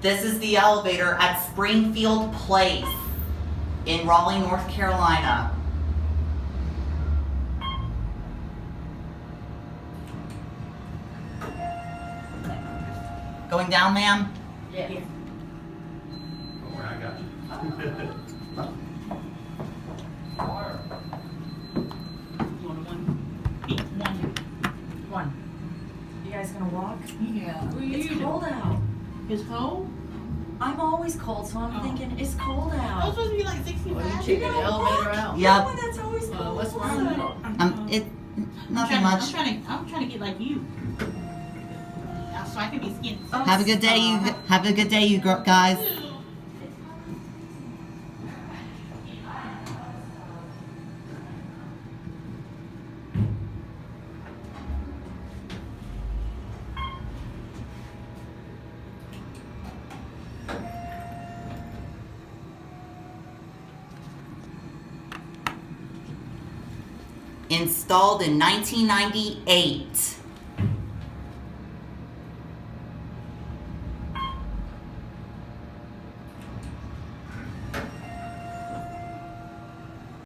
This is the elevator at Springfield Place in Raleigh, North Carolina. Going down, ma'am? Yeah. Don't worry, I got you. You want one? You guys gonna walk? Yeah. It's cold out. It's cold? I'm always cold, so I'm thinking it's cold It's out. supposed to be like 65. Well, you checking the elevator out? Yep. No, that's always cold. What's wrong? Nothing much. I'm trying to get like you, so I can be skinny. Have a good day, you. Have a good day, you guys. Installed in 1998.